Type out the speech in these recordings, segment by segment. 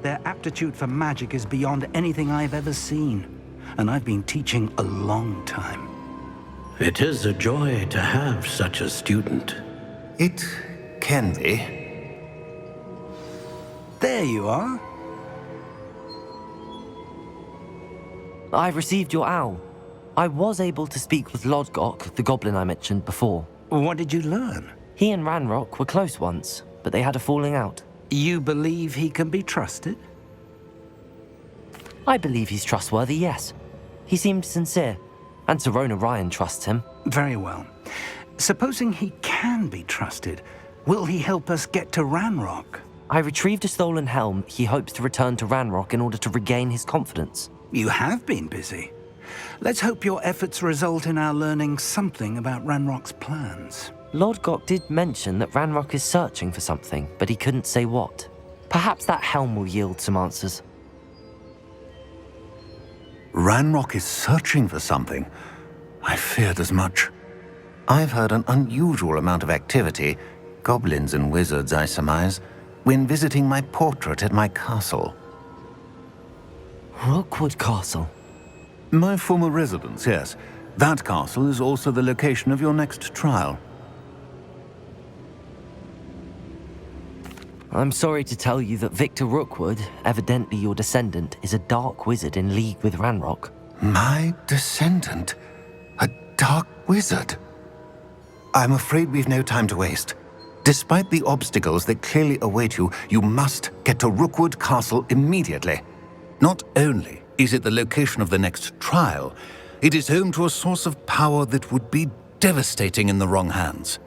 their aptitude for magic is beyond anything I've ever seen. And I've been teaching a long time. It is a joy to have such a student. It can be. There you are. I've received your owl. I was able to speak with Lodgok, the goblin I mentioned before. What did you learn? He and Ranrock were close once, but they had a falling out. You believe he can be trusted? I believe he's trustworthy, yes. He seemed sincere, and Serona Ryan trusts him. Very well. Supposing he can be trusted, will he help us get to Ranrock? I retrieved a stolen helm he hopes to return to Ranrock in order to regain his confidence. You have been busy. Let's hope your efforts result in our learning something about Ranrock's plans. Lodgok did mention that Ranrock is searching for something, but he couldn't say what. Perhaps that helm will yield some answers. Ranrock is searching for something. I feared as much. I've heard an unusual amount of activity, goblins and wizards, I surmise, when visiting my portrait at my castle. Rookwood Castle? My former residence, yes. That castle is also the location of your next trial. I'm sorry to tell you that Victor Rookwood, evidently your descendant, is a dark wizard in league with Ranrock. My descendant? A dark wizard? I'm afraid we've no time to waste. Despite the obstacles that clearly await you, you must get to Rookwood Castle immediately. Not only is it the location of the next trial, it is home to a source of power that would be devastating in the wrong hands.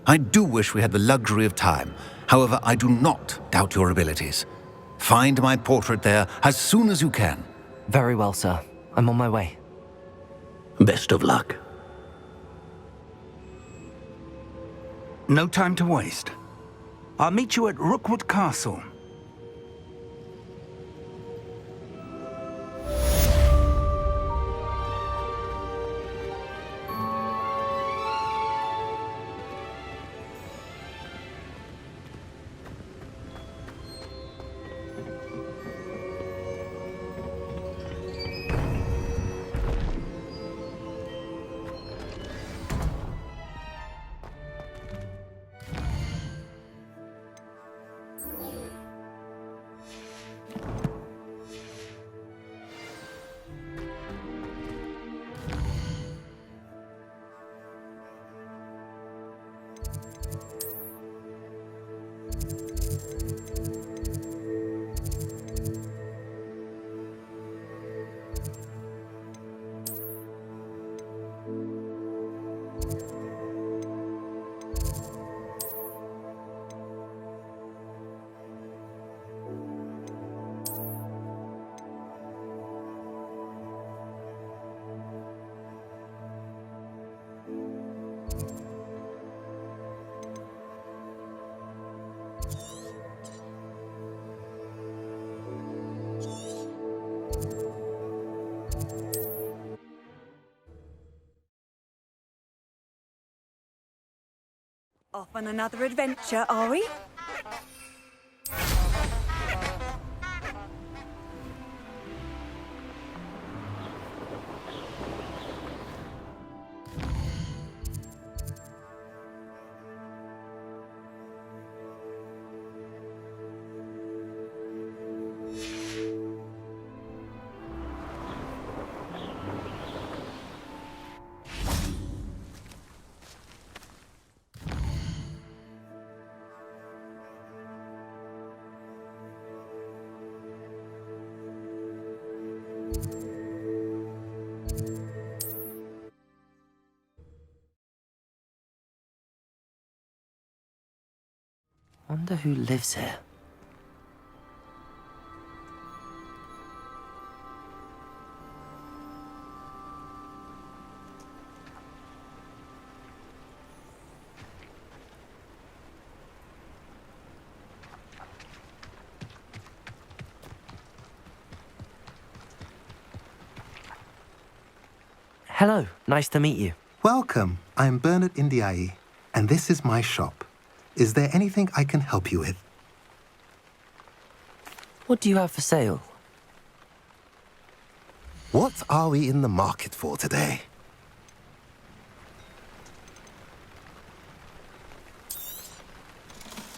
I do wish we had the luxury of time. However, I do not doubt your abilities. Find my portrait there as soon as you can. Very well, sir. I'm on my way. Best of luck. No time to waste. I'll meet you at Rookwood Castle. Off on another adventure, are we? Wonder who lives here. Hello, nice to meet you. Welcome. I'm Bernard Indiai, and this is my shop. Is there anything I can help you with? What do you have for sale? What are we in the market for today?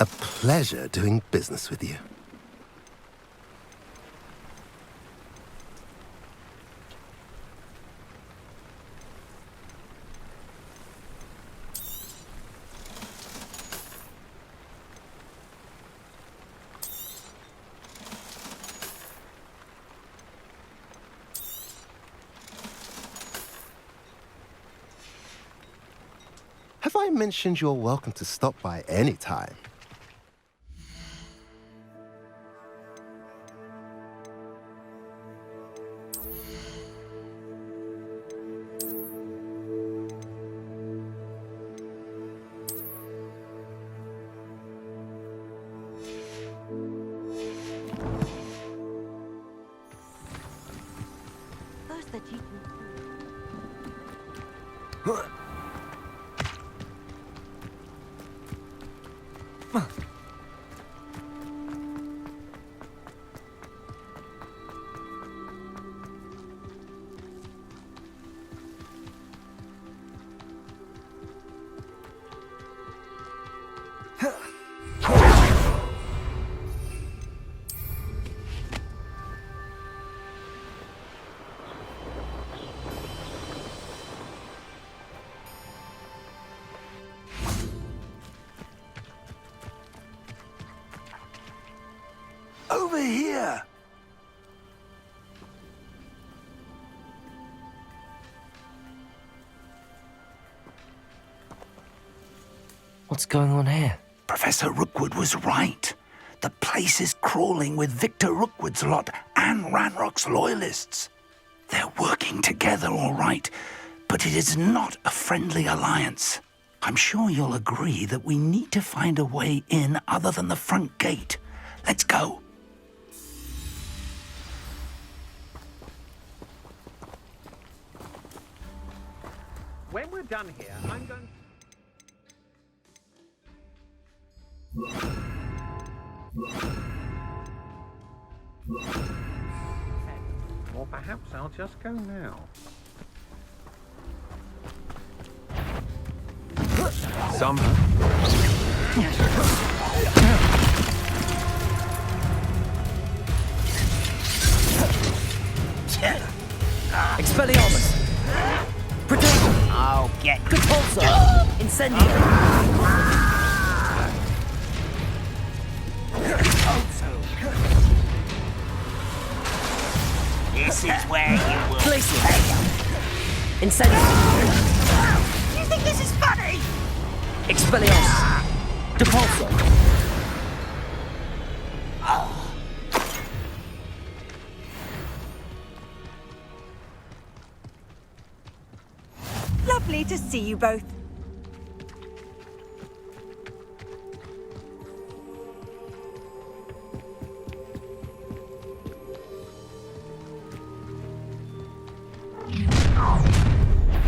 A pleasure doing business with you. Have I mentioned you're welcome to stop by any time? First the teaching. Over here! What's going on here? Professor Rookwood was right. The place is crawling with Victor Rookwood's lot and Ranrock's loyalists. They're working together, all right, but it is not a friendly alliance. I'm sure you'll agree that we need to find a way in other than the front gate. Let's go. When we're done here, I'm going... Or perhaps I'll just go now. Some... Expelliarmus! Protego! I'll get you. Repulsor! Incendio! This is where you will Glacier! pay. Incendio! You think this is funny? Expelliarmus! Depulsor! Lovely to see you both.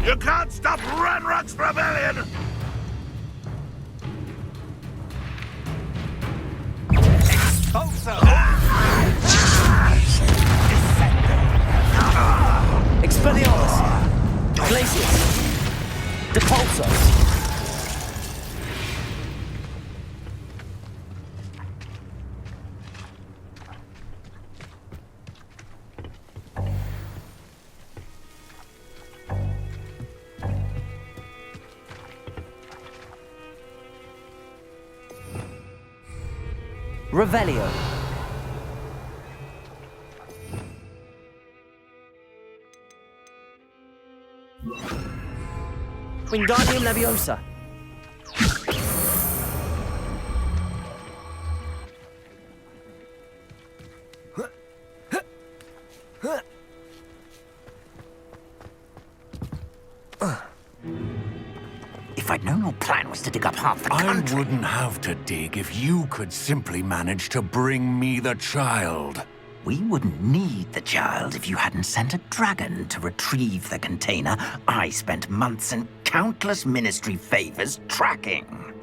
You can't stop Ranrock's rebellion! Hope so! Expelliarmus! Glacius! Depulsor! Revelio. Wingardium Leviosa. If I'd known your plan was to dig up half the I country... wouldn't have to dig if you could simply manage to bring me the child. We wouldn't need the child if you hadn't sent a dragon to retrieve the container I spent months and countless ministry favors tracking.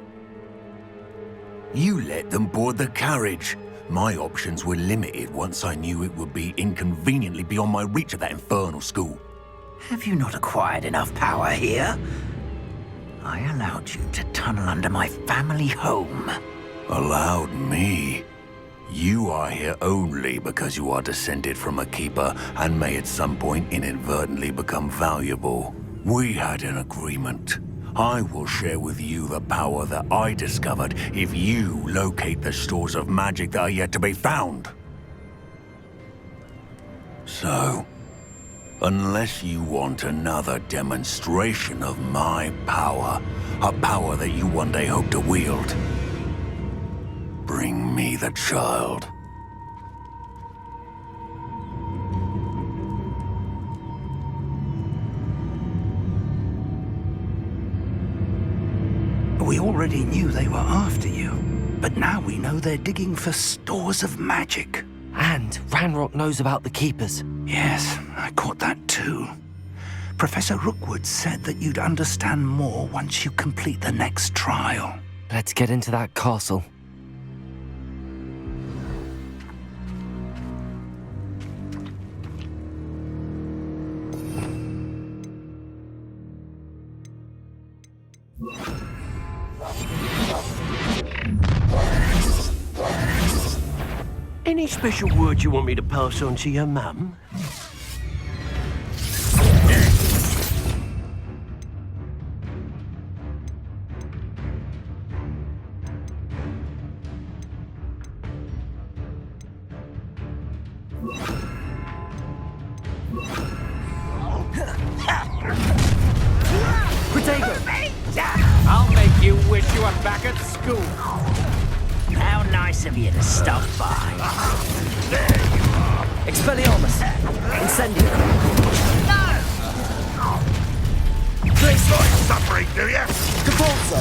You let them board the carriage, My options were limited once I knew it would be inconveniently beyond my reach at that infernal school. Have you not acquired enough power here? I allowed you to tunnel under my family home. Allowed me? You are here only because you are descended from a keeper and may at some point inadvertently become valuable. We had an agreement. I will share with you the power that I discovered if you locate the stores of magic that are yet to be found. So, unless you want another demonstration of my power, a power that you one day hope to wield, bring me the child. We already knew they were after you, but now we know they're digging for stores of magic. And Ranrock knows about the Keepers. Yes, I caught that too. Professor Rookwood said that you'd understand more once you complete the next trial. Let's get into that castle. Any special words you want me to pass on to your mum? I'll make you wish you were back at school. How nice of you to stop by. Expelliarmus! Incendio! Enjoy suffering, do you? Capulso!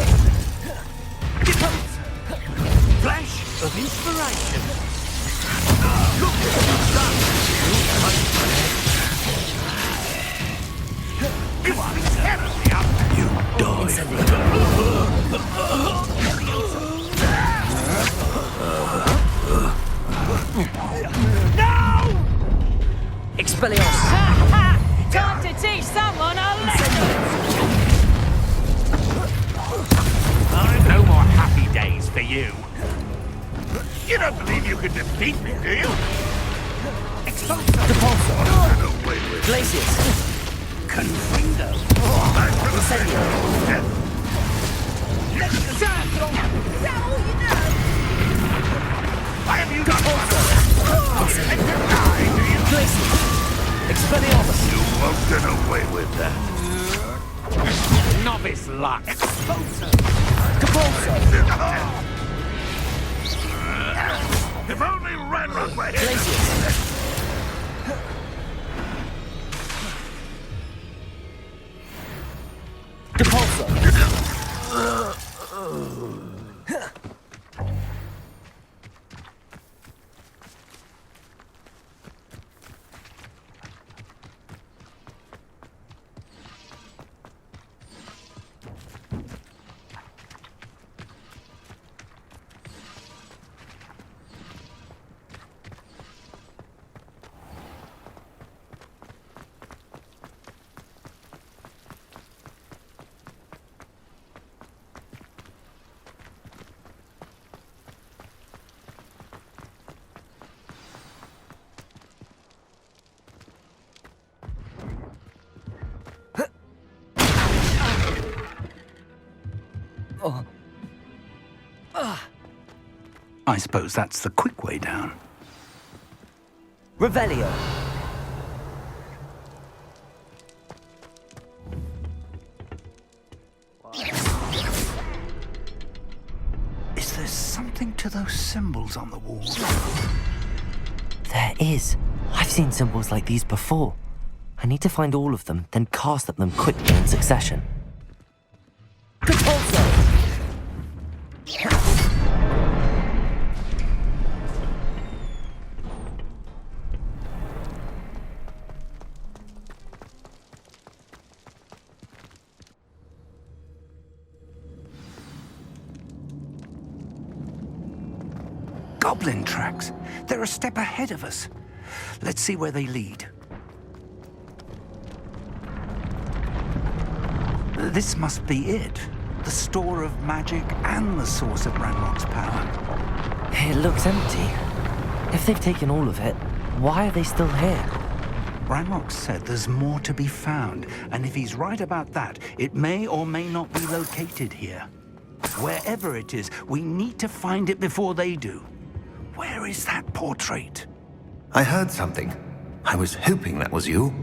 Flash of inspiration. You are terribly up. You die. Expelliarmus! Time to teach someone a lesson! No more happy days for you. You don't believe you can defeat me, do you? Capulso! Away with Glacius! Confringo. Incendio! Why have you got and deny, do you? Glacius! Expelliarmus! You won't get away with that. Novice luck. Capulso! If only Ranrock were here. Glacius! Capulso! I suppose that's the quick way down. Revelio! Is there something to those symbols on the wall? There is. I've seen symbols like these before. I need to find all of them, then cast at them quickly in succession. Capulso! goblin tracks. They're a step ahead of us. Let's see where they lead. This must be it. The store of magic and the source of Ranrock's power. It looks empty. If they've taken all of it, why are they still here? Ranrock said there's more to be found, and if he's right about that, it may or may not be located here. Wherever it is, we need to find it before they do. Where is that portrait? I heard something. I was hoping that was you.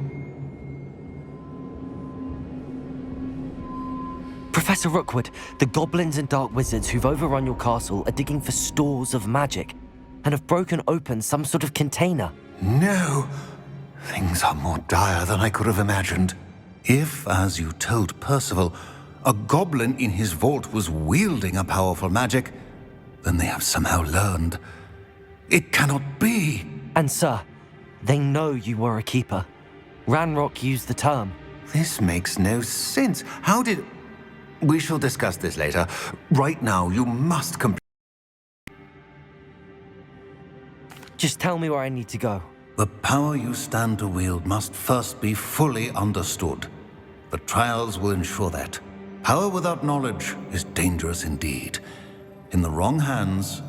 Professor Rookwood, the goblins and dark wizards who've overrun your castle are digging for stores of magic and have broken open some sort of container. No! Things are more dire than I could have imagined. If, as you told Percival, a goblin in his vault was wielding a powerful magic, then they have somehow learned. It cannot be! And sir, they know you were a keeper. Ranrock used the term. This makes no sense. How did... We shall discuss this later. Right now, you must complete... Just tell me where I need to go. The power you stand to wield must first be fully understood. The trials will ensure that. Power without knowledge is dangerous indeed. In the wrong hands,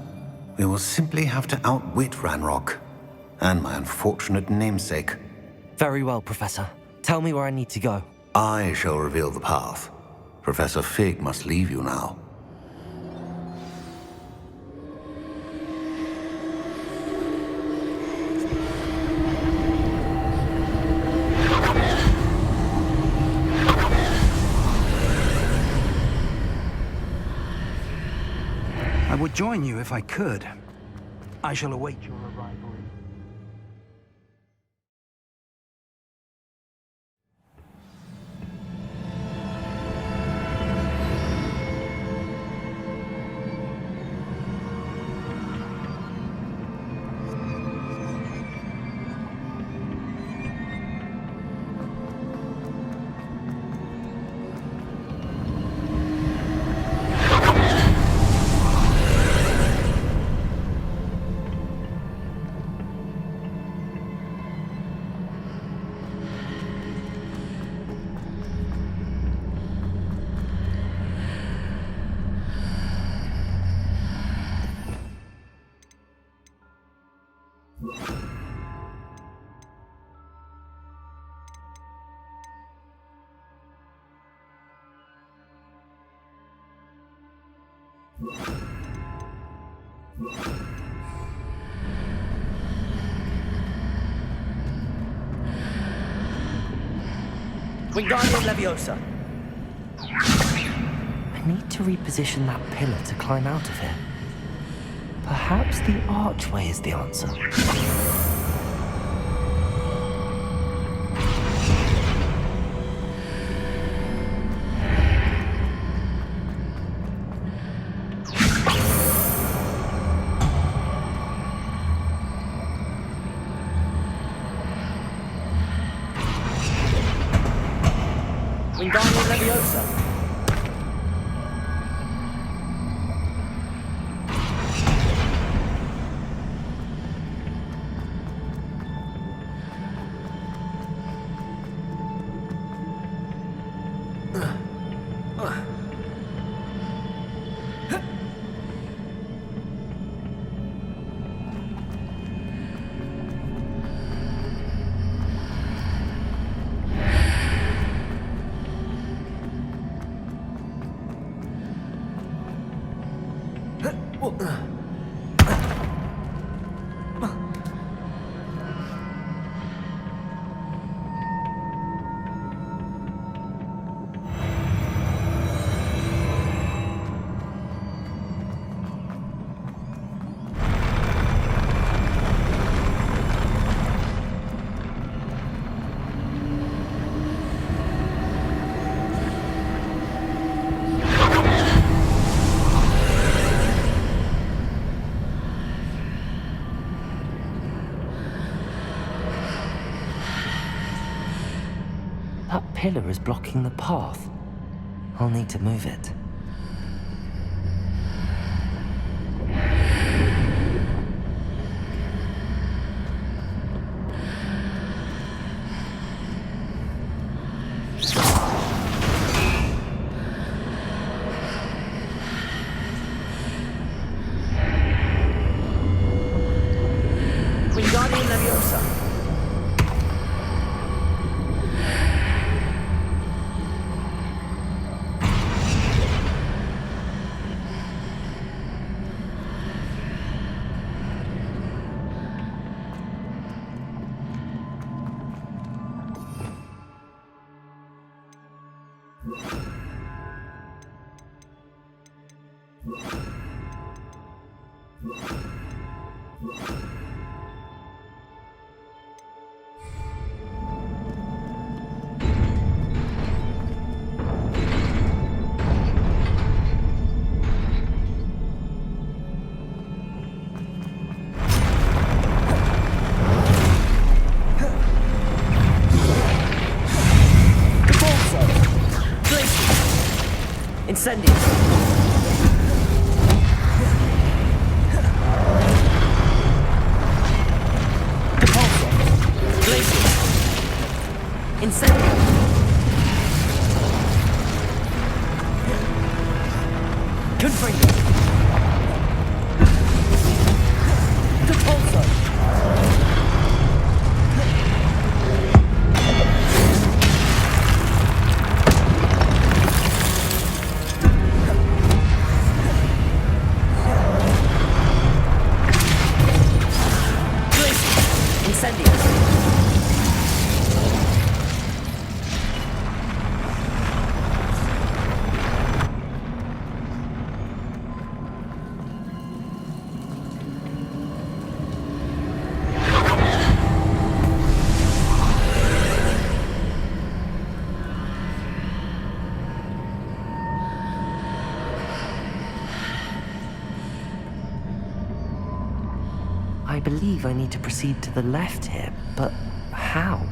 we will simply have to outwit Ranrock and my unfortunate namesake. Very well, Professor. Tell me where I need to go. I shall reveal the path. Professor Fig must leave you now. I would join you if I could. I shall await your arrival. Wingardium Leviosa. I need to reposition that pillar to climb out of here. Perhaps the archway is the answer. Wingardium Leviosa. That pillar is blocking the path. I'll need to move it. Wingardium Leviosa. Incendium. Repulsor. Glacier. Incendium. Confringo. Repulsor. I believe I need to proceed to the left here, but how?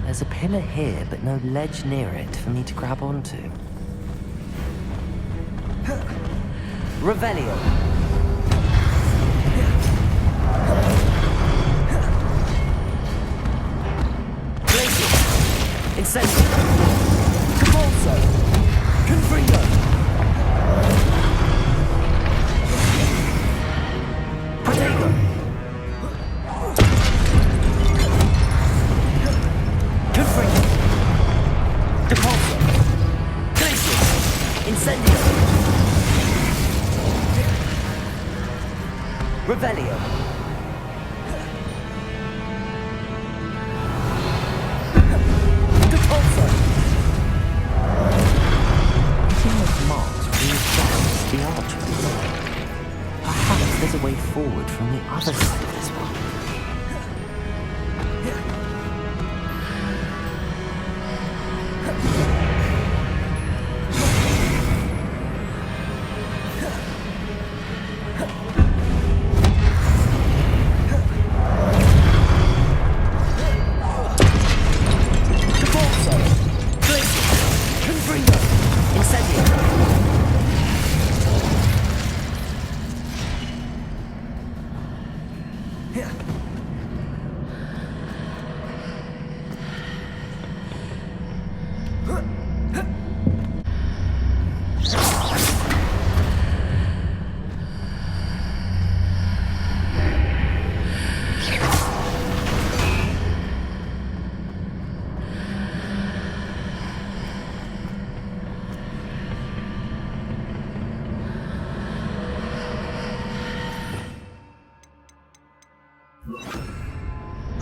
There's a pillar here, but no ledge near it for me to grab onto. Revelio. Glacier. Incendium. Capulso. Confringo. Protego. Confringo. Depulso. Glacier. Incendium. Revelio. Depulso. Those marks reinforce the archway. Perhaps there's a way forward from the other side of this one.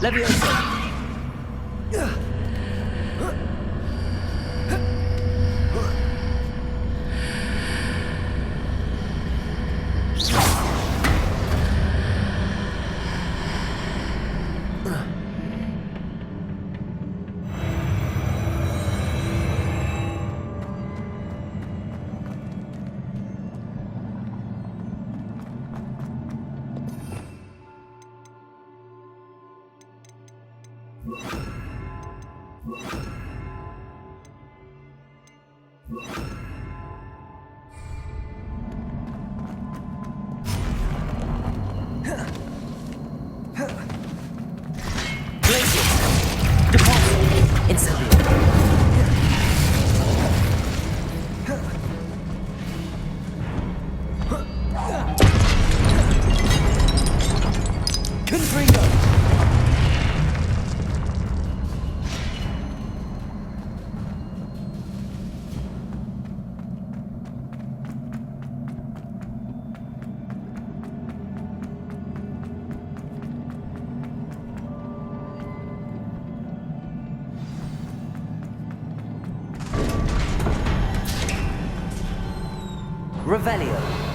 Leviosa! Revelio.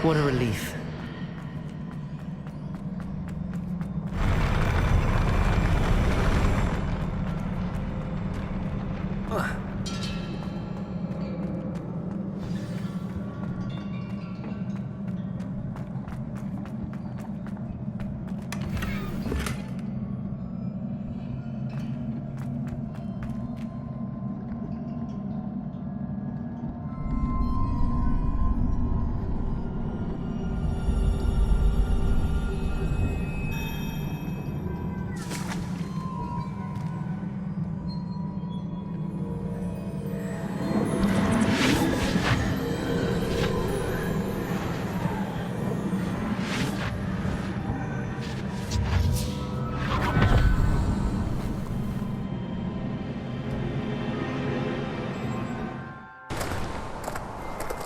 What a relief.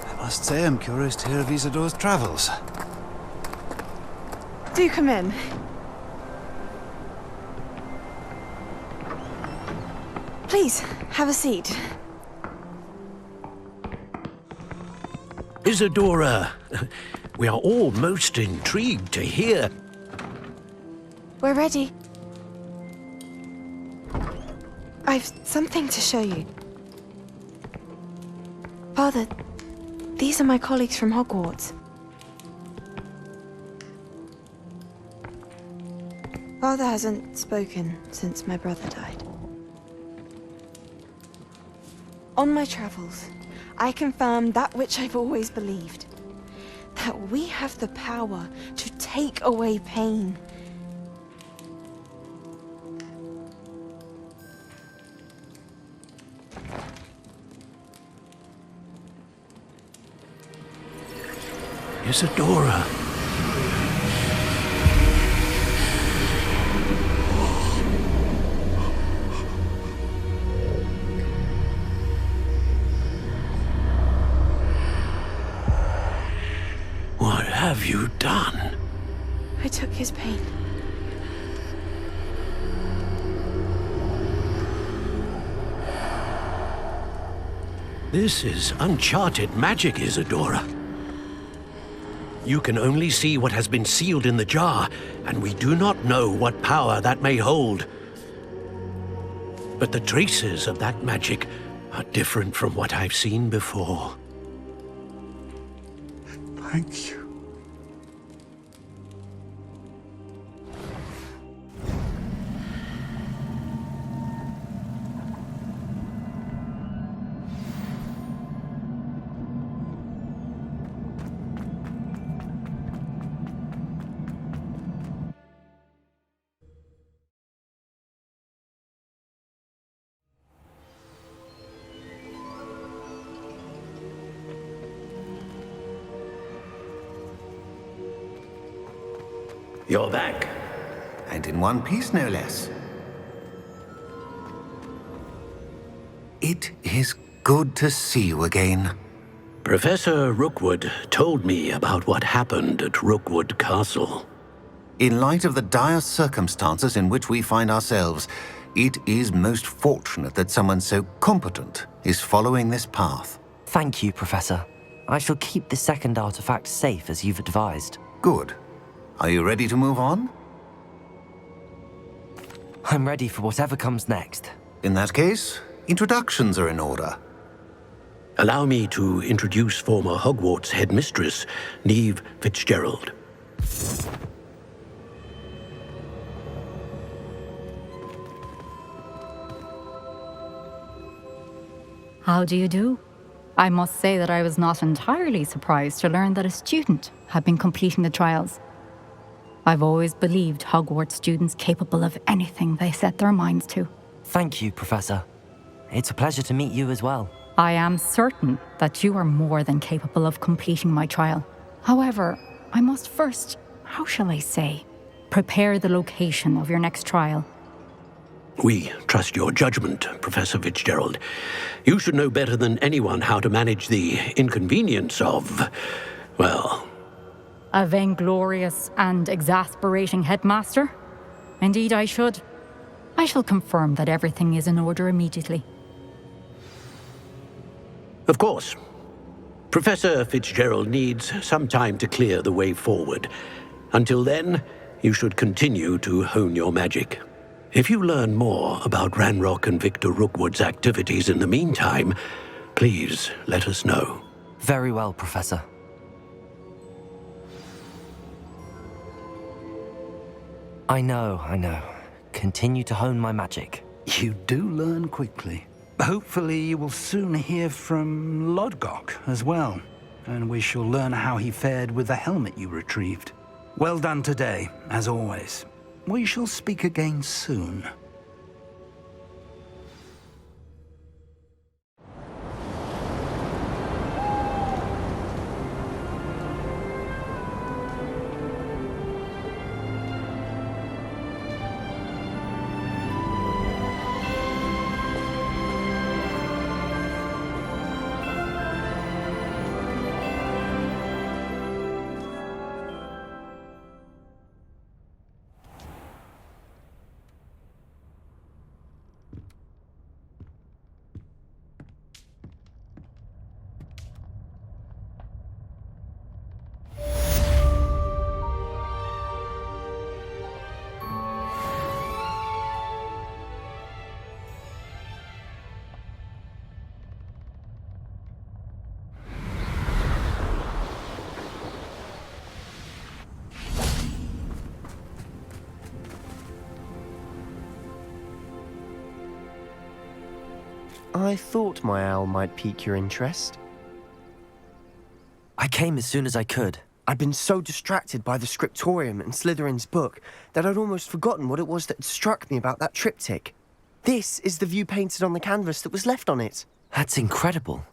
I must say I'm curious to hear of Isadore's travels. Do come in. Please, have a seat. Isadora, we are all most intrigued to hear. We're ready. I've something to show you. Father, these are my colleagues from Hogwarts. Father hasn't spoken since my brother died. On my travels, I confirmed that which I've always believed. That we have the power to take away pain. Isadora. What have you done? I took his pain. This is uncharted magic, Isadora. You can only see what has been sealed in the jar, and we do not know what power that may hold. But the traces of that magic are different from what I've seen before. Thank you. You're back. And in one piece, no less. It is good to see you again. Professor Rookwood told me about what happened at Rookwood Castle. In light of the dire circumstances in which we find ourselves, it is most fortunate that someone so competent is following this path. Thank you, Professor. I shall keep the second artifact safe as you've advised. Good. Are you ready to move on? I'm ready for whatever comes next. In that case, introductions are in order. Allow me to introduce former Hogwarts headmistress, Neve Fitzgerald. How do you do? I must say that I was not entirely surprised to learn that a student had been completing the trials. I've always believed Hogwarts students capable of anything they set their minds to. Thank you, Professor. It's a pleasure to meet you as well. I am certain that you are more than capable of completing my trial. However, I must first, how shall I say, prepare the location of your next trial. We trust your judgment, Professor Fitzgerald. You should know better than anyone how to manage the inconvenience of, well... A vainglorious and exasperating headmaster? Indeed I should. I shall confirm that everything is in order immediately. Of course. Professor Fitzgerald needs some time to clear the way forward. Until then, you should continue to hone your magic. If you learn more about Ranrock and Victor Rookwood's activities in the meantime, please let us know. Very well, Professor. I know. Continue to hone my magic. You do learn quickly. Hopefully you will soon hear from Lodgok as well, and we shall learn how he fared with the helmet you retrieved. Well done today, as always. We shall speak again soon. I thought my owl might pique your interest. I came as soon as I could. I'd been so distracted by the scriptorium and Slytherin's book that I'd almost forgotten what it was that had struck me about that triptych. This is the view painted on the canvas that was left on it. That's incredible.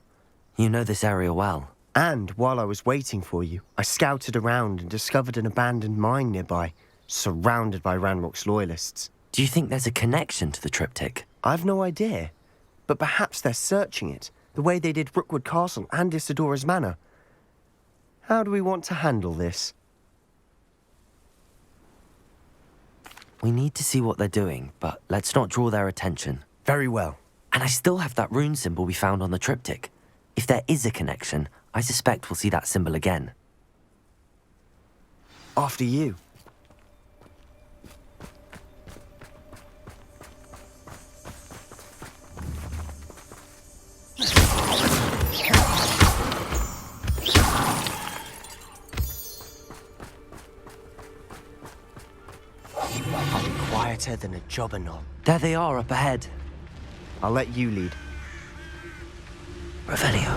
You know this area well. And while I was waiting for you, I scouted around and discovered an abandoned mine nearby, surrounded by Ranrock's loyalists. Do you think there's a connection to the triptych? I've no idea. But perhaps they're searching it, the way they did Rookwood Castle and Isidora's Manor. How do we want to handle this? We need to see what they're doing, but let's not draw their attention. Very well. And I still have that rune symbol we found on the triptych. If there is a connection, I suspect we'll see that symbol again. After you. Quieter than a jobberknoll. There they are, up ahead. I'll let you lead. Revelio.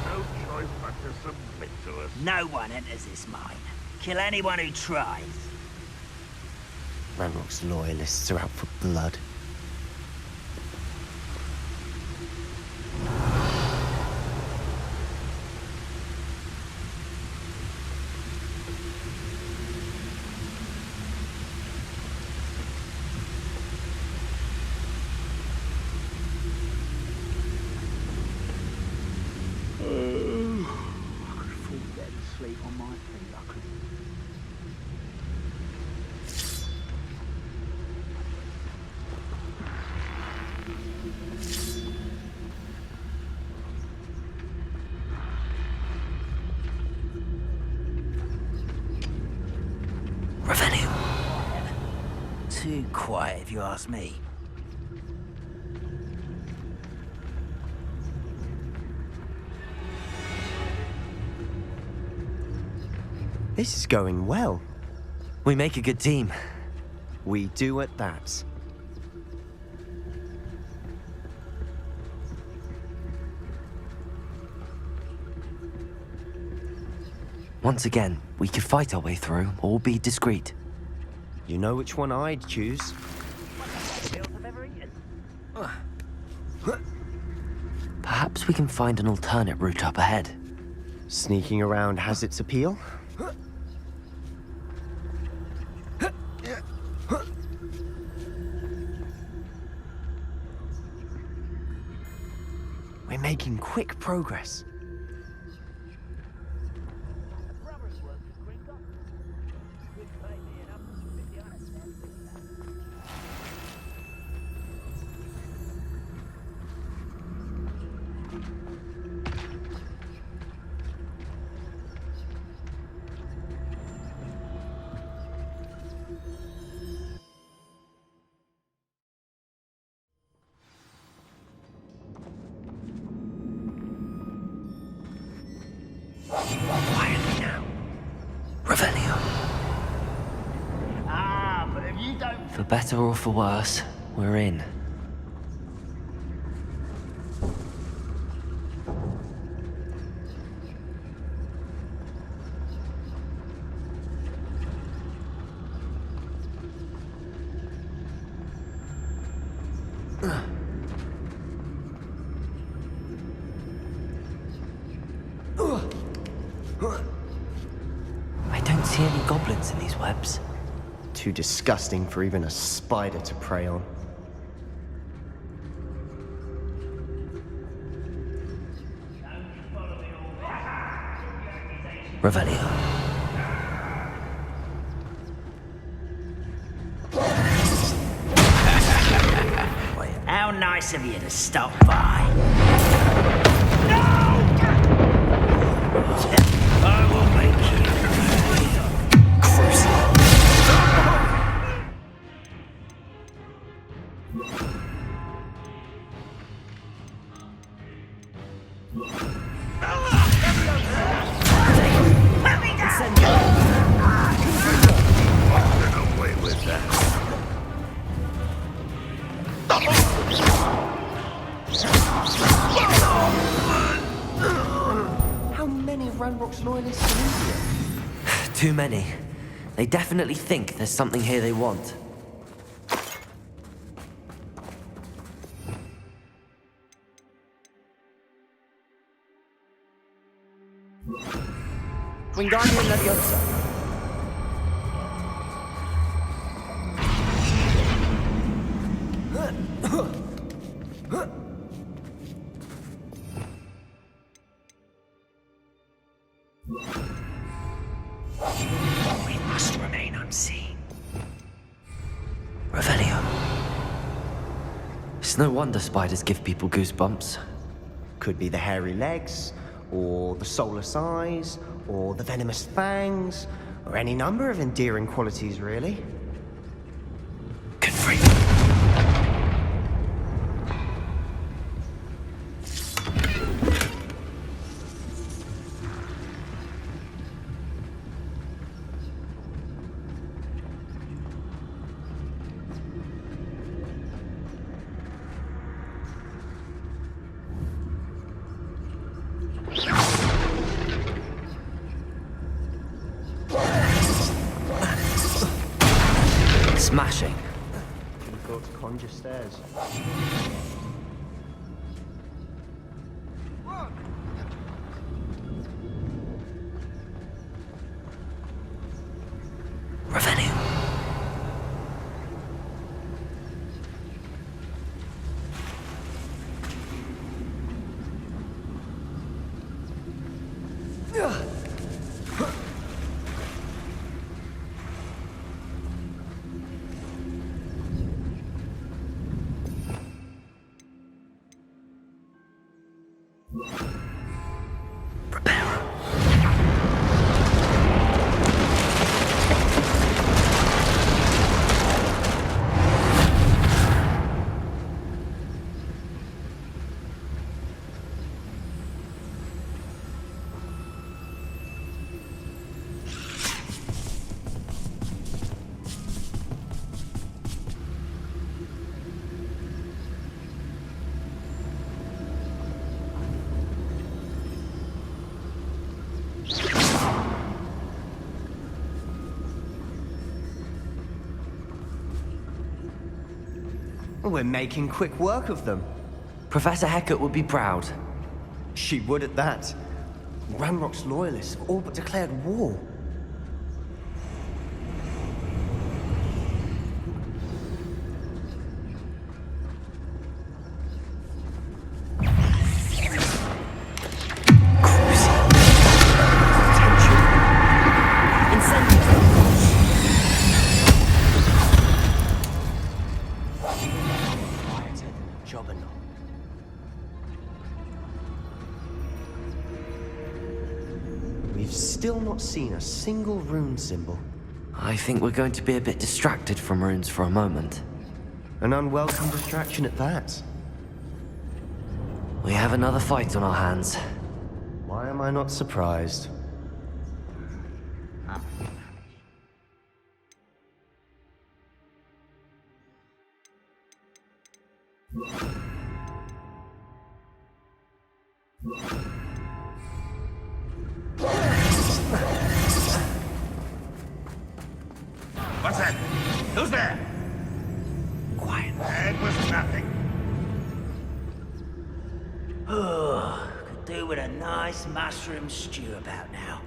No choice but to submit to us. No one enters this mine. Kill anyone who tries. Ranrock's loyalists are out for blood. Too quiet, if you ask me. This is going well. We make a good team. We do at that. Once again, we could fight our way through or be discreet. You know which one I'd choose. Perhaps we can find an alternate route up ahead. Sneaking around has its appeal. We're making quick progress. Quietly now. Revelio. But if you don't... For better or for worse, we're in. I don't see any goblins in these webs. Too disgusting for even a spider to prey on. Revelio. How nice of you to stop by. I will make you crucial. Get away with that. How many Ranrock's loyalists are in here? Too many. They definitely think there's something here they want. Wingardium Leviosa. We must remain unseen. Revelio. It's no wonder spiders give people goosebumps. Could be the hairy legs, or the soulless eyes, or the venomous fangs, or any number of endearing qualities, really. Confront. Smashing. You've got to conjure stairs. Revelio. We're making quick work of them. Professor Hecat would be proud. She would at that. Ranrock's loyalists have all but declared war. We've still not seen a single rune symbol. I think we're going to be a bit distracted from runes for a moment. An unwelcome distraction at that. We have another fight on our hands. Why am I I not surprised? What's that? Who's there? Quiet. It was nothing. Oh, could do with a nice mushroom stew about now.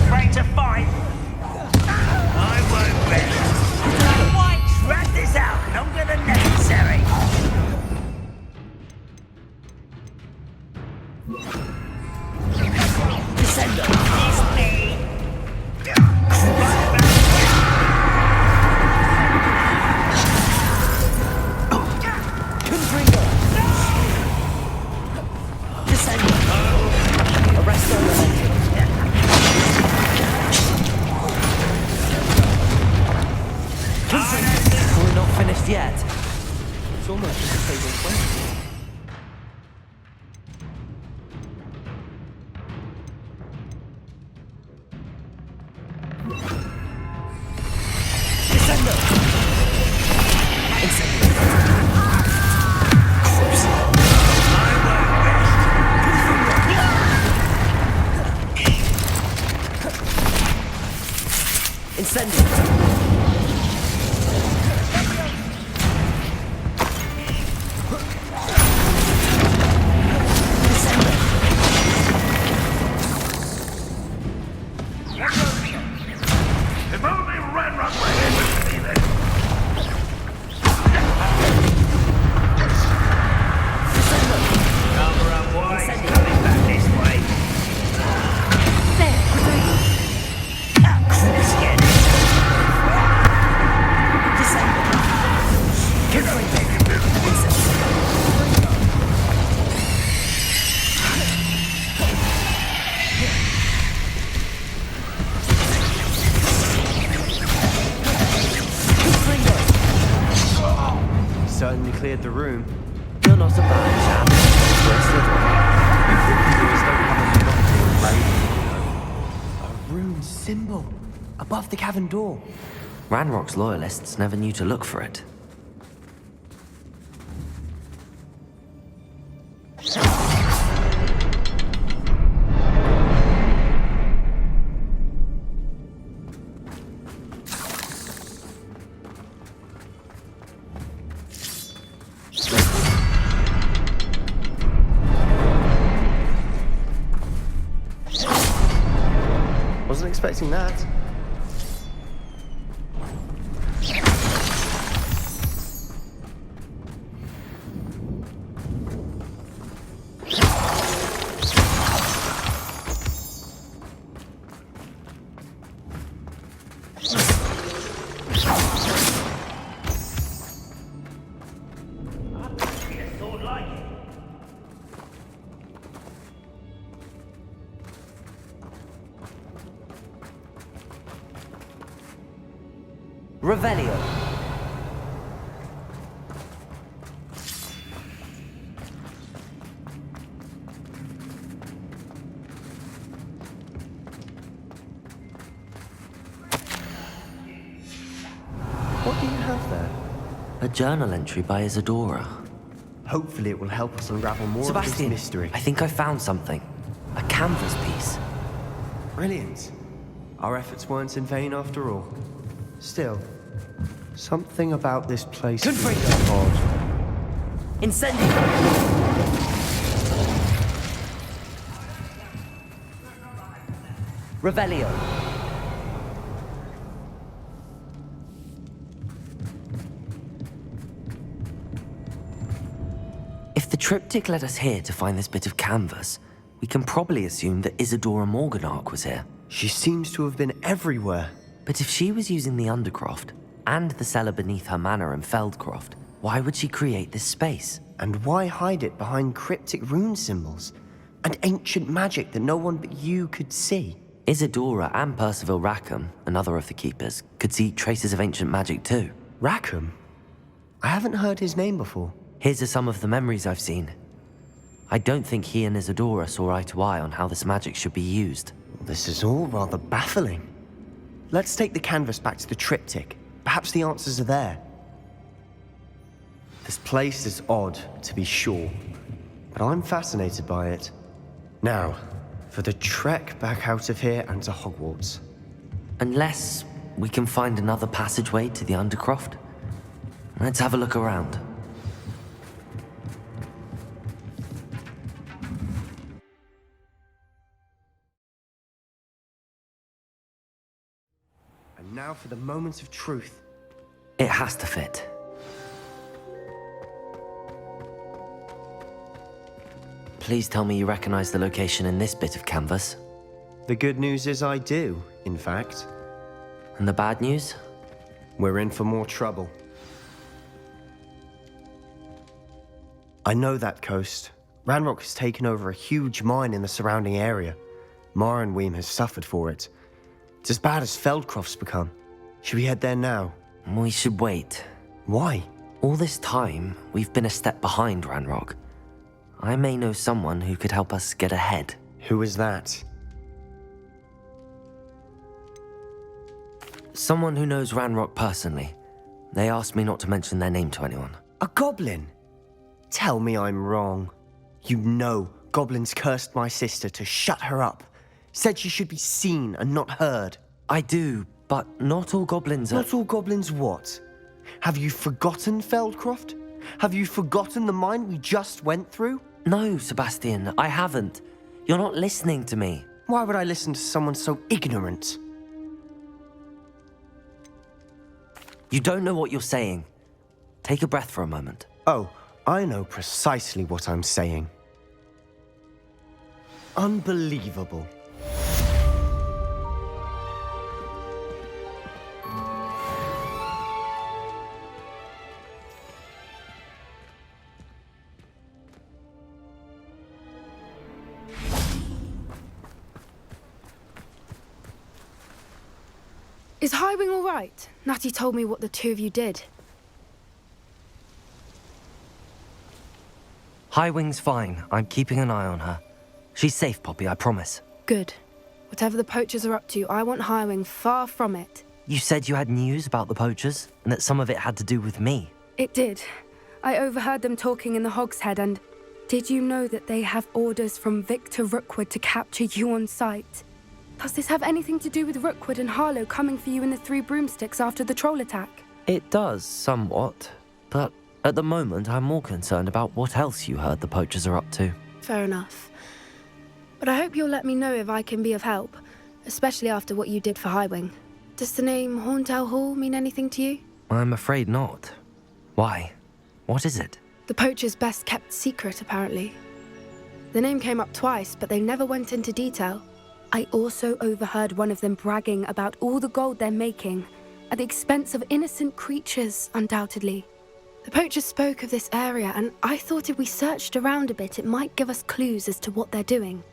Afraid to fight? I won't rest. White, drag this out longer than necessary. Descendo, it's me. Confringo. Descendo. Arresto Elemental. We're not finished yet. It's almost just a table 20. Descendo! Incendio! Close. I won't rest. Incendio! If only Ranrock were here to see this. Cover up, boys. Coming back this way. Let's get it. Certainly cleared the room. You're not a bad chap. A rune symbol above the cavern door. Ranrock's loyalists never knew to look for it. Wasn't expecting that. Revelio. What do you have there? A journal entry by Isadora. Hopefully it will help us unravel more of this Sebastian, mystery. I think I found something. A canvas piece. Brilliant. Our efforts weren't in vain after all. Still, something about this place is odd. Incendio! Revelio. If the triptych led us here to find this bit of canvas, we can probably assume that Isadora Morganark was here. She seems to have been everywhere. But if she was using the Undercroft, and the cellar beneath her manor in Feldcroft, why would she create this space? And why hide it behind cryptic rune symbols and ancient magic that no one but you could see? Isadora and Percival Rackham, another of the Keepers, could see traces of ancient magic too. Rackham? I haven't heard his name before. His are some of the memories I've seen. I don't think he and Isadora saw eye to eye on how this magic should be used. This is all rather baffling. Let's take the canvas back to the triptych. Perhaps the answers are there. This place is odd, to be sure, but I'm fascinated by it. Now, for the trek back out of here and to Hogwarts. Unless we can find another passageway to the Undercroft. Let's have a look around. And now for the moment of truth. It has to fit. Please tell me you recognize the location in this bit of canvas. The good news is I do, in fact. And the bad news? We're in for more trouble. I know that coast. Ranrock has taken over a huge mine in the surrounding area. Mornweem has suffered for it. It's as bad as Feldcroft's become. Should we head there now? We should wait. Why? All this time, we've been a step behind Ranrock. I may know someone who could help us get ahead. Who is that? Someone who knows Ranrock personally. They asked me not to mention their name to anyone. A goblin? Tell me I'm wrong. You know goblins cursed my sister to shut her up. Said she should be seen and not heard. I do, but not all goblins are... Not all goblins what? Have you forgotten Feldcroft? Have you forgotten the mine we just went through? No, Sebastian, I haven't. You're not listening to me. Why would I listen to someone so ignorant? You don't know what you're saying. Take a breath for a moment. Oh, I know precisely what I'm saying. Unbelievable. Is Highwing all right? Natty told me what the two of you did. Highwing's fine. I'm keeping an eye on her. She's safe, Poppy, I promise. Good. Whatever the poachers are up to, I want Highwing far from it. You said you had news about the poachers, and that some of it had to do with me. It did. I overheard them talking in the Hogshead, and did you know that they have orders from Victor Rookwood to capture you on sight? Does this have anything to do with Rookwood and Harlow coming for you in the Three Broomsticks after the troll attack? It does, somewhat. But at the moment, I'm more concerned about what else you heard the poachers are up to. Fair enough. But I hope you'll let me know if I can be of help, especially after what you did for Highwing. Does the name Horntail Hall mean anything to you? I'm afraid not. Why? What is it? The poacher's best kept secret, apparently. The name came up twice, but they never went into detail. I also overheard one of them bragging about all the gold they're making, at the expense of innocent creatures, undoubtedly. The poachers spoke of this area, and I thought if we searched around a bit, it might give us clues as to what they're doing.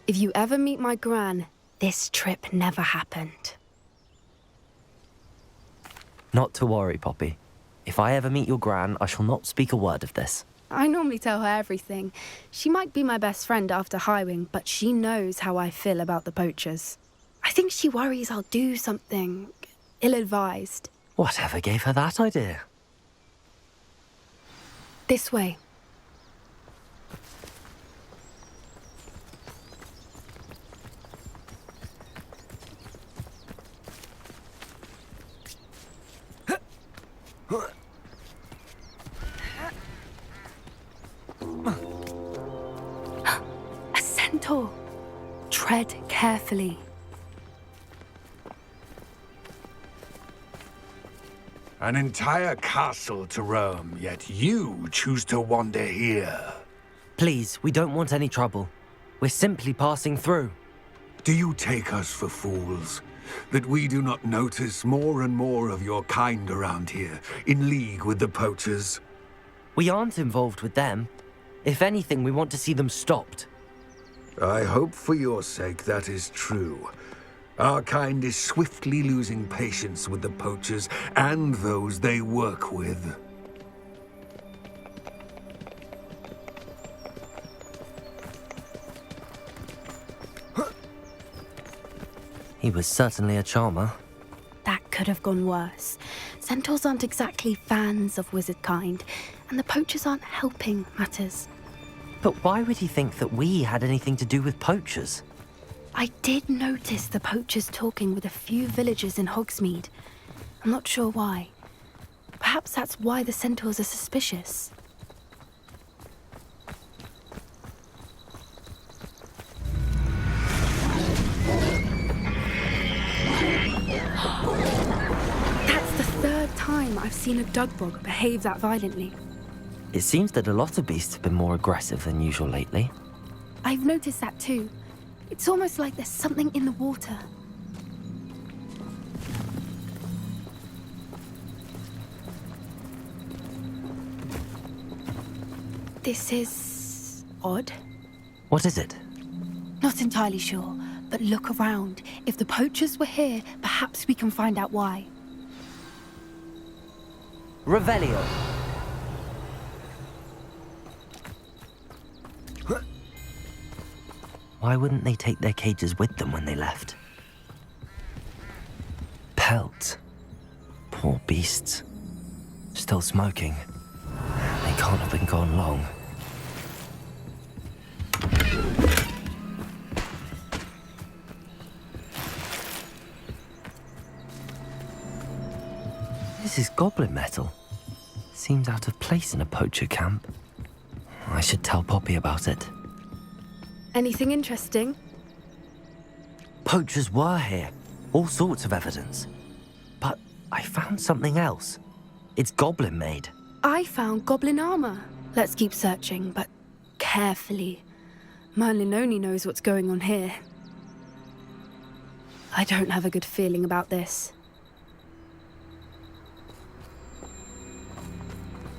If you ever meet my gran, this trip never happened. Not to worry, Poppy. If I ever meet your gran, I shall not speak a word of this. I normally tell her everything. She might be my best friend after Highwing, but she knows how I feel about the poachers. I think she worries I'll do something ill-advised. Whatever gave her that idea? This way. A centaur. Tread carefully. An entire castle to roam, yet you choose to wander here. Please, we don't want any trouble. We're simply passing through. Do you take us for fools? That we do not notice more and more of your kind around here, in league with the poachers? We aren't involved with them. If anything, we want to see them stopped. I hope for your sake that is true. Our kind is swiftly losing patience with the poachers and those they work with. He was certainly a charmer. That could have gone worse. Centaurs aren't exactly fans of wizard kind, and the poachers aren't helping matters. But why would he think that we had anything to do with poachers? I did notice the poachers talking with a few villagers in Hogsmeade. I'm not sure why. Perhaps that's why the centaurs are suspicious. That's the third time I've seen a dugbog behave that violently. It seems that a lot of beasts have been more aggressive than usual lately. I've noticed that too. It's almost like there's something in the water. This is odd. What is it? Not entirely sure, but look around. If the poachers were here, perhaps we can find out why. Revelio. Why wouldn't they take their cages with them when they left? Pelts. Poor beasts. Still smoking. They can't have been gone long. This is goblin metal. Seems out of place in a poacher camp. I should tell Poppy about it. Anything interesting? Poachers were here. All sorts of evidence. But I found something else. It's goblin made. I found goblin armor. Let's keep searching, but carefully. Merlin only knows what's going on here. I don't have a good feeling about this.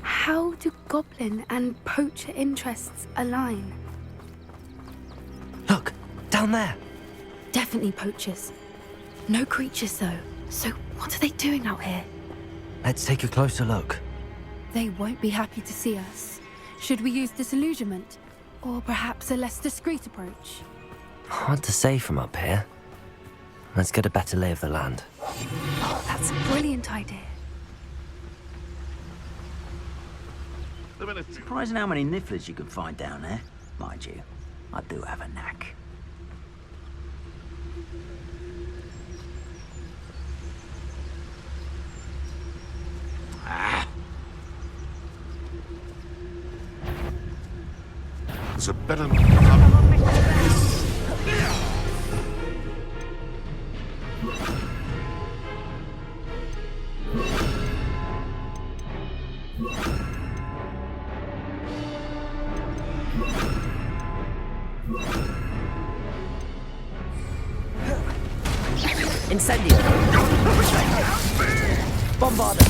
How do goblin and poacher interests align? Look, down there. Definitely poachers. No creatures, though. So what are they doing out here? Let's take a closer look. They won't be happy to see us. Should we use disillusionment? Or perhaps a less discreet approach? Hard to say from up here. Let's get a better lay of the land. Oh, that's a brilliant idea. Surprising how many nifflers you can find down there. Mind you, I do have a knack. There's a better... Incendio! Bombarda!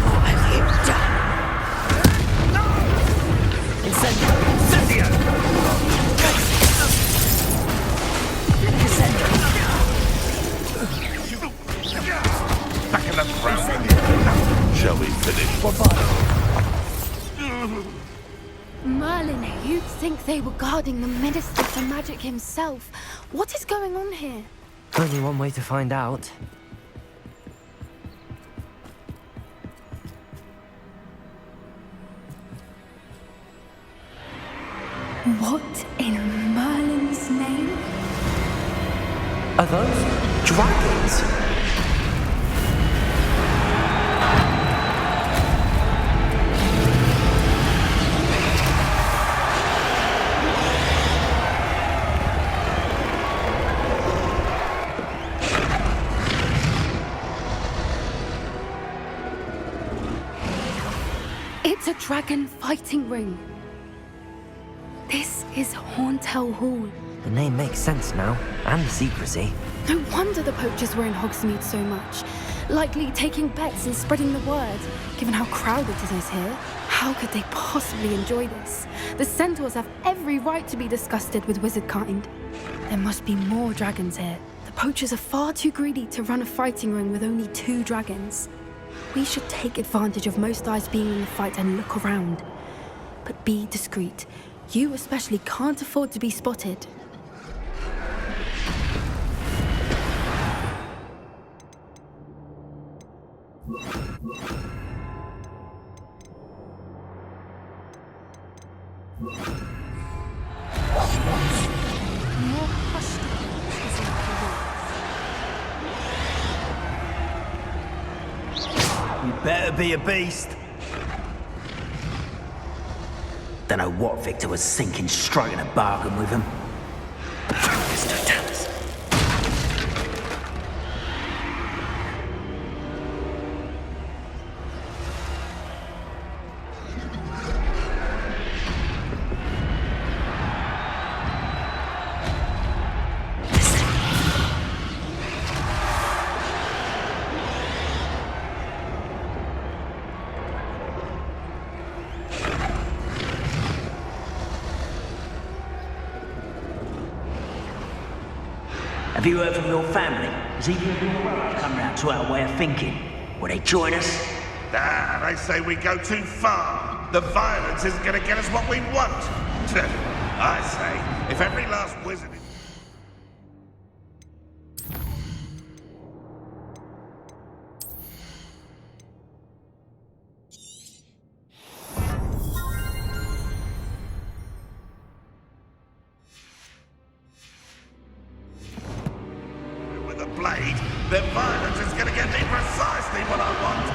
What have you done? Incendio! Incendio! Back in the ground. Shall we finish? Bombarda! Merlin, you'd think they were guarding the Minister for Magic himself. What is going on here? Only one way to find out. What in Merlin's name? Are those dragons? It's a dragon fighting ring. This is Horntail Hall. The name makes sense now, and the secrecy. No wonder the poachers were in Hogsmeade so much. likely taking bets and spreading the word. Given how crowded it is here, how could they possibly enjoy this? The centaurs have every right to be disgusted with wizard kind. There must be more dragons here. The poachers are far too greedy to run a fighting ring with only 2 dragons. We should take advantage of most eyes being in the fight and look around. But be discreet. You especially can't afford to be spotted. You better be a beast. Don't know what Victor was thinking, striking a bargain with him. Have you heard from your family? Has either of your brothers come round to our way of thinking? Will they join us? Ah, they say we go too far. The violence isn't going to get us what we want. I say, if every last wizard... with a blade, their violence is going to get me precisely what I want.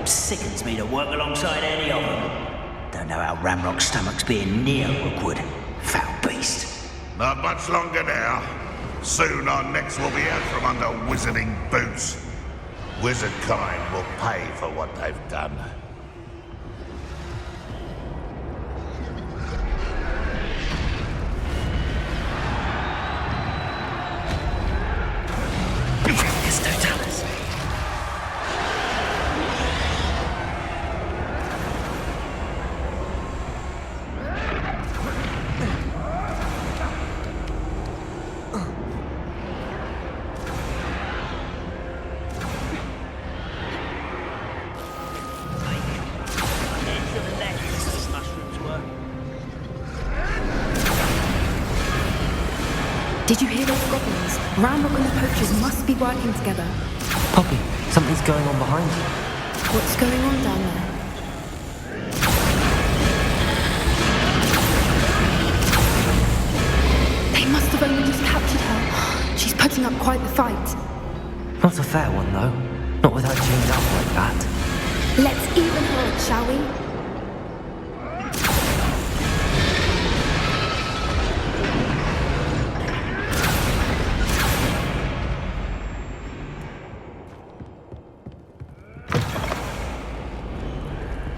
Sickens me to work alongside any of them. Don't know how Ramrock's stomach's being near Rookwood. Foul beast. Not much longer now. Soon our necks will be out from under wizarding boots. Wizard kind will pay for what they've done. Did you hear those goblins? Ramrock and the poachers must be working together. Poppy, something's going on behind you. What's going on down there? They must have only just captured her. She's putting up quite the fight. Not a fair one, though. Not with her chained up like that. Let's even her, shall we?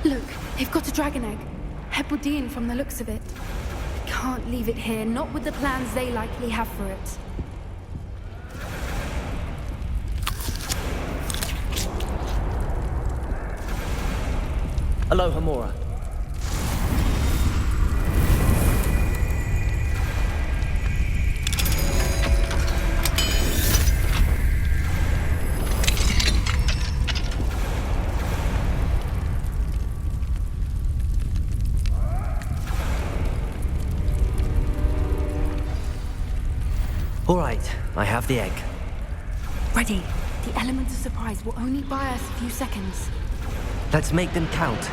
Look, they've got a dragon egg. Hebridean from the looks of it. Can't leave it here, not with the plans they likely have for it. Aloha, Mora. All right, I have the egg. Ready. The element of surprise will only buy us a few seconds. Let's make them count.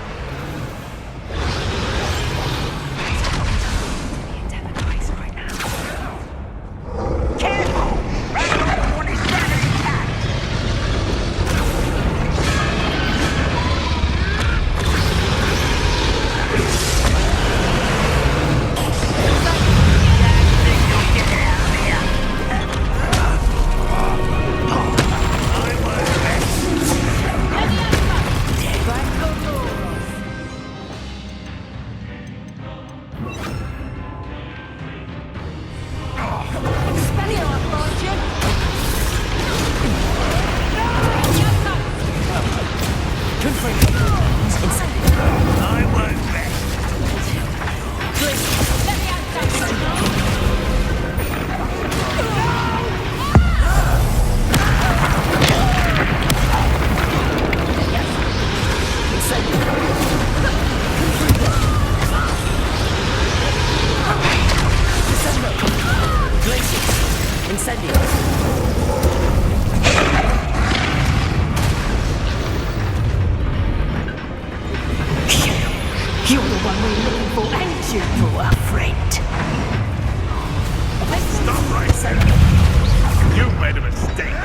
You're the one we're looking for, ain't you? Poor friend. Stop right there! You made a mistake!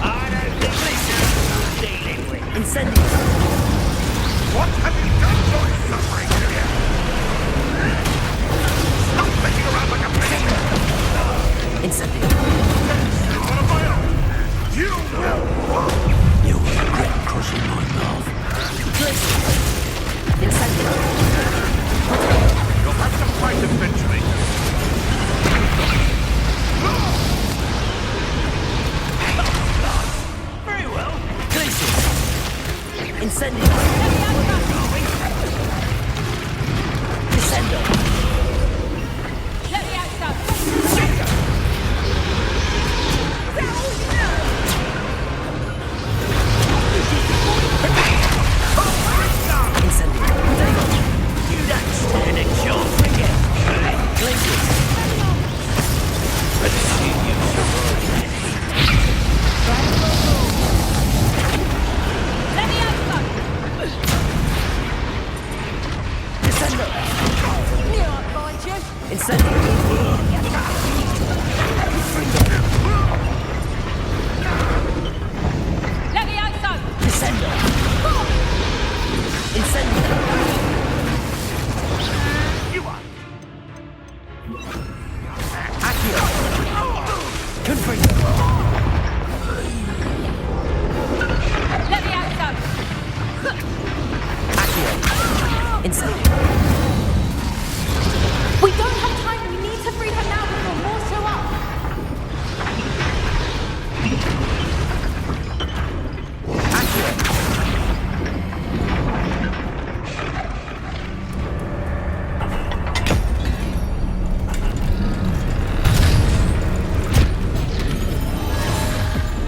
I don't think this is dealing with. Incendio. What have you done to your suffering here? Stop messing around like a baby! Incendio. One of my own! You will! You will regret crossing my path. Incendio. You'll have to fight eventually. Very well. Glaciers. Incendio. Descendo. Let me out, son. Incendio. You don't stand a chance again. Glaciers. Let's see you Let me out, son. Descendo. Knew I'd find you. Incendio. Let me out, son. Descendo. Incendio. You are! Accio. Confringo. Let me out, son. Accio. Incendio. We don't have time. We need to free her now before more show up. Accio.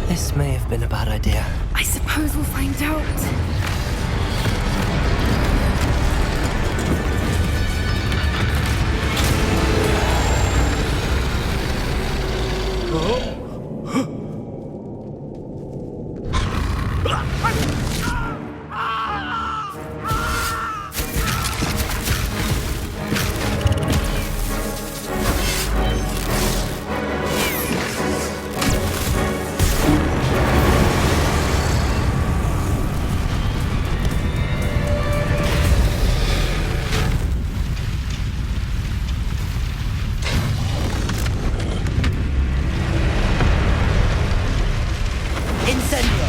This may have been a bad idea. I suppose we'll find out. Incendio.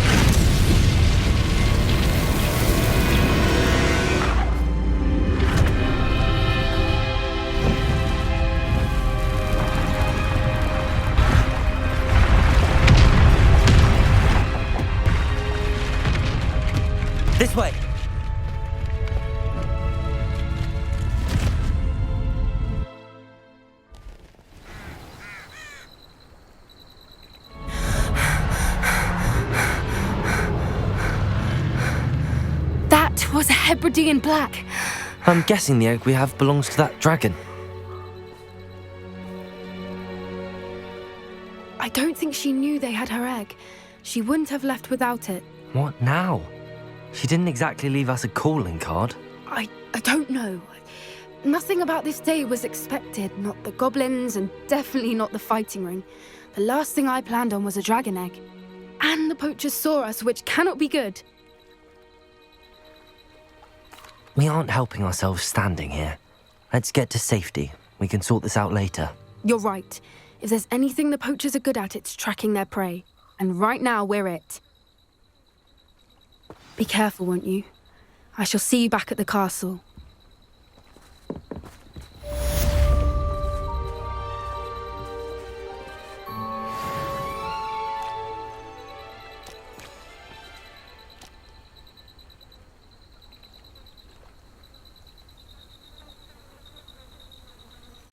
This way. That was a Hebridean black. I'm guessing the egg we have belongs to that dragon. I don't think she knew they had her egg. She wouldn't have left without it. What now? She didn't exactly leave us a calling card. I don't know. Nothing about this day was expected. Not the goblins, and definitely not the fighting ring. The last thing I planned on was a dragon egg. And the poachers saw us, which cannot be good. We aren't helping ourselves standing here. Let's get to safety. We can sort this out later. You're right. If there's anything the poachers are good at, it's tracking their prey. And right now, we're it. Be careful, won't you? I shall see you back at the castle.